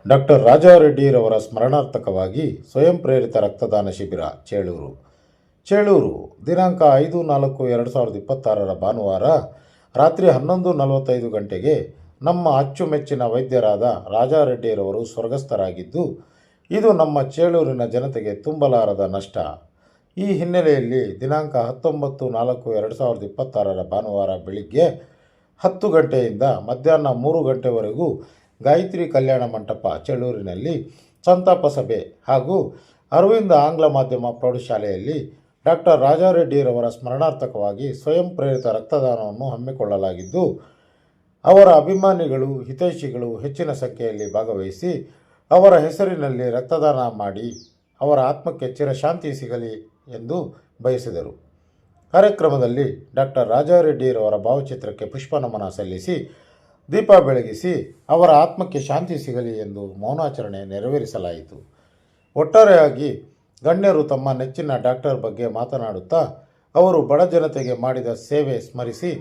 Doctor ರಾಜಾರೆಡ್ಡಿರವರ ಸ್ಮರಣಾರ್ಥಕವಾಗಿ ಸ್ವಯಂ ಪ್ರೇರಿತ ರಕ್ತದಾನ ಶಿಬಿರ ಚೇಳೂರು ದಿನಾಂಕ 5-4-2026 ಭಾನುವಾರ ರಾತ್ರಿ 11:45 ಗಂಟೆಗೆ ನಮ್ಮ ಅಚ್ಚುಮೆಚ್ಚಿನ ವೈದ್ಯರಾದ ರಾಜಾರೆಡ್ಡಿರವರು ಸ್ವರ್ಗಸ್ಥರಾಗಿದ್ದು, ಇದು ನಮ್ಮ ಚೇಳೂರಿನ ಜನತೆಗೆ ತುಂಬಲಾರದ ನಷ್ಟ. ಈ ಹಿನ್ನೆಲೆಯಲ್ಲಿ ದಿನಾಂಕ 19-4-2026 ಭಾನುವಾರ ಬೆಳಿಗ್ಗೆ 10 ಗಂಟೆಯಿಂದ ಮಧ್ಯಾಹ್ನ 3 ಗಂಟೆವರೆಗೂ ಗಾಯತ್ರಿ ಕಲ್ಯಾಣ ಮಂಟಪ ಚೇಳೂರಿನಲ್ಲಿ ಸಂತಾಪ ಸಭೆ ಹಾಗೂ ಅರವಿಂದ ಆಂಗ್ಲ ಮಾಧ್ಯಮ ಪ್ರೌಢಶಾಲೆಯಲ್ಲಿ ಡಾಕ್ಟರ್ ರಾಜಾರೆಡ್ಡಿರವರ ಸ್ಮರಣಾರ್ಥಕವಾಗಿ ಸ್ವಯಂ ಪ್ರೇರಿತ ರಕ್ತದಾನವನ್ನು ಹಮ್ಮಿಕೊಳ್ಳಲಾಗಿದ್ದು, ಅವರ ಅಭಿಮಾನಿಗಳು ಹಿತೈಷಿಗಳು ಹೆಚ್ಚಿನ ಸಂಖ್ಯೆಯಲ್ಲಿ ಭಾಗವಹಿಸಿ ಅವರ ಹೆಸರಿನಲ್ಲಿ ರಕ್ತದಾನ ಮಾಡಿ ಅವರ ಆತ್ಮಕ್ಕೆ ಚಿರಶಾಂತಿ ಸಿಗಲಿ ಎಂದು ಬಯಸಿದರು. ಕಾರ್ಯಕ್ರಮದಲ್ಲಿ ಡಾಕ್ಟರ್ ರಾಜಾರೆಡ್ಡಿರವರ ಭಾವಚಿತ್ರಕ್ಕೆ ಪುಷ್ಪ ನಮನ ಸಲ್ಲಿಸಿ ದೀಪ ಬೆಳಗಿಸಿ ಅವರ ಆತ್ಮಕ್ಕೆ ಶಾಂತಿ ಸಿಗಲಿ ಎಂದು ಮೌನಾಚರಣೆ ನೆರವೇರಿಸಲಾಯಿತು. ಒಟ್ಟಾರೆಯಾಗಿ ಗಣ್ಯರು ತಮ್ಮ ನೆಚ್ಚಿನ ಡಾಕ್ಟರ್ ಬಗ್ಗೆ ಮಾತನಾಡುತ್ತಾ ಅವರು ಬಡ ಜನತೆಗೆ ಮಾಡಿದ ಸೇವೆ ಸ್ಮರಿಸಿ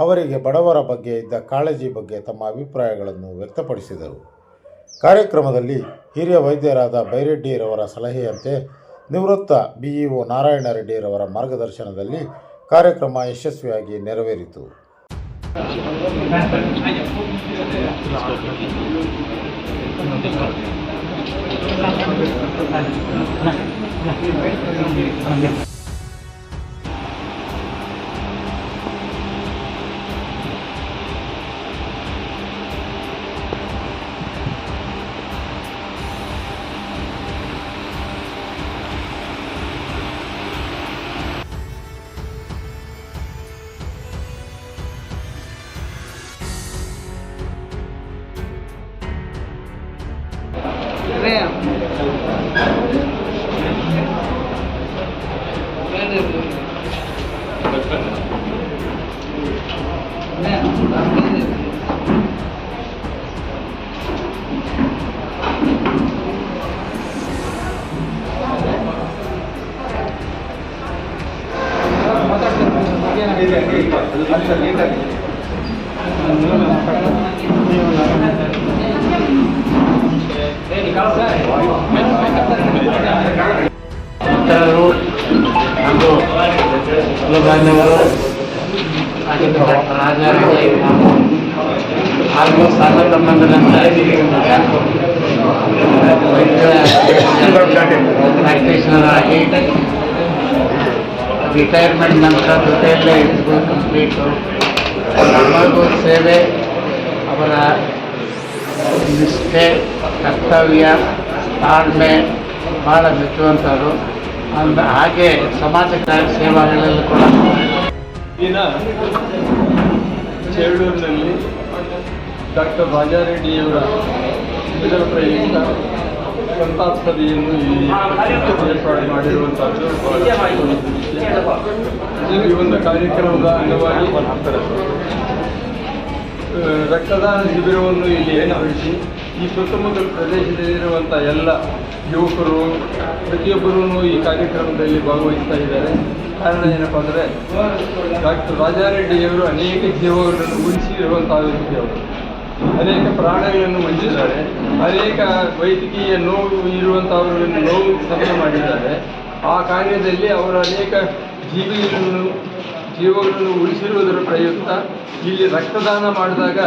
ಅವರಿಗೆ ಬಡವರ ಬಗ್ಗೆ ಇದ್ದ ಕಾಳಜಿ ಬಗ್ಗೆ ತಮ್ಮ ಅಭಿಪ್ರಾಯಗಳನ್ನು ವ್ಯಕ್ತಪಡಿಸಿದರು. ಕಾರ್ಯಕ್ರಮದಲ್ಲಿ ಹಿರಿಯ ವೈದ್ಯರಾದ ಬೈರೆಡ್ಡಿರವರ ಸಲಹೆಯಂತೆ ನಿವೃತ್ತ BEO ನಾರಾಯಣ ರೆಡ್ಡಿರವರ ಮಾರ್ಗದರ್ಶನದಲ್ಲಿ ಕಾರ್ಯಕ್ರಮ ಯಶಸ್ವಿಯಾಗಿ ನೆರವೇರಿತು. ఆల్మోస్ట్ అన్నత మండలంతా ಪ್ರಾಕ್ಟೀಷನರ್ ಆಗಿ ರಿಟೈರ್ಮೆಂಟ್ ನಂತರ ಜೊತೆಯಲ್ಲೇ ಇದ್ದು ಕಂಪ್ಲೀಟು ನಮಗೂ ಸೇವೆ, ಅವರ ನಿಷ್ಠೆ, ಕರ್ತವ್ಯ, ತಾಳ್ಮೆ ಭಾಳ ಮೆಚ್ಚುವಂಥದ್ದು. ಹಾಗೆ ಸಮಾಜ ಸೇವೆಗಳಲ್ಲೂ ಕೂಡ ದಿನ ಚೇಳೂರಿನಲ್ಲಿ ಡಾಕ್ಟರ್ ರಾಜಾರೆಡ್ಡಿಯವರ ಇದರ ಪ್ರಯುಕ್ತ ಸಂತಾಪ ಸಭೆಯನ್ನು ಇಲ್ಲಿ ಏರ್ಪಾಡು ಮಾಡಿರುವಂಥದ್ದು ಈ ಒಂದು ಕಾರ್ಯಕ್ರಮದ ಅಂಗವಾಗಿ ರಕ್ತದಾನ ಶಿಬಿರವನ್ನು ಇಲ್ಲಿ ಏರ್ಪಡಿಸಿ ಈ ಸುತ್ತಮುತ್ತಲ ಪ್ರದೇಶದಲ್ಲಿರುವಂಥ ಎಲ್ಲ ಯುವಕರು ಪ್ರತಿಯೊಬ್ಬರೂ ಈ ಕಾರ್ಯಕ್ರಮದಲ್ಲಿ ಭಾಗವಹಿಸ್ತಾ ಇದ್ದಾರೆ. ಕಾರಣ ಏನಪ್ಪ ಅಂದರೆ ಡಾಕ್ಟರ್ ರಾಜಾರೆಡ್ಡಿಯವರು ಅನೇಕ ಜೀವಗಳನ್ನು ಉಳಿಸಿರುವಂಥ ವ್ಯಕ್ತಿಯವರು. ಅನೇಕ ಪ್ರಾಣಗಳನ್ನು ಹೊಂದಿದ್ದಾರೆ. ಅನೇಕ ವೈದ್ಯಕೀಯ ನೋವು ಇರುವಂಥವರನ್ನು ನೋವು ಸಫಲ ಮಾಡಿದ್ದಾರೆ. ಆ ಕಾರ್ಯದಲ್ಲಿ ಅವರು ಅನೇಕ ಜೀವಗಳನ್ನು ಉಳಿಸಿರುವುದರ ಪ್ರಯುಕ್ತ ಇಲ್ಲಿ ರಕ್ತದಾನ ಮಾಡಿದಾಗ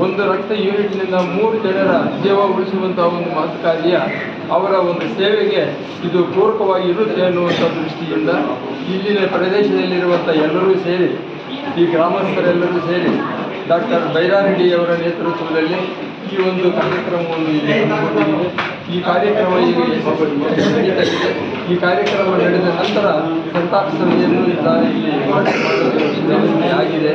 ಒಂದು ರಕ್ತ ಯೂನಿಟ್ನಿಂದ 3 ಜನರ ಜೀವ ಉಳಿಸುವಂಥ ಒಂದು ಮಹತ್ ಕಾರ್ಯ, ಅವರ ಒಂದು ಸೇವೆಗೆ ಇದು ಪೂರಕವಾಗಿ ಇರುತ್ತೆ ಅನ್ನುವಂಥ ದೃಷ್ಟಿಯಿಂದ ಇಲ್ಲಿನ ಪ್ರದೇಶದಲ್ಲಿರುವಂಥ ಎಲ್ಲರೂ ಸೇರಿ, ಈ ಗ್ರಾಮಸ್ಥರೆಲ್ಲರೂ ಸೇರಿ ಡಾಕ್ಟರ್ ಬೈರಾರೆಡ್ಡಿಯವರ ನೇತೃತ್ವದಲ್ಲಿ ಈ ಒಂದು ಕಾರ್ಯಕ್ರಮವನ್ನು ಇಲ್ಲಿ ಹಮ್ಮಿಕೊಂಡಿದ್ದೇವೆ. ಈ ಕಾರ್ಯಕ್ರಮ ಈಗ ನಡೀತಾಗಿದೆ. ಈ ಕಾರ್ಯಕ್ರಮ ನಡೆದ ನಂತರ ಸಂತಾಪ ಸಭೆಯನ್ನು ಇಲ್ಲಿ ಮಾಡಲು ಆಗಿದೆ.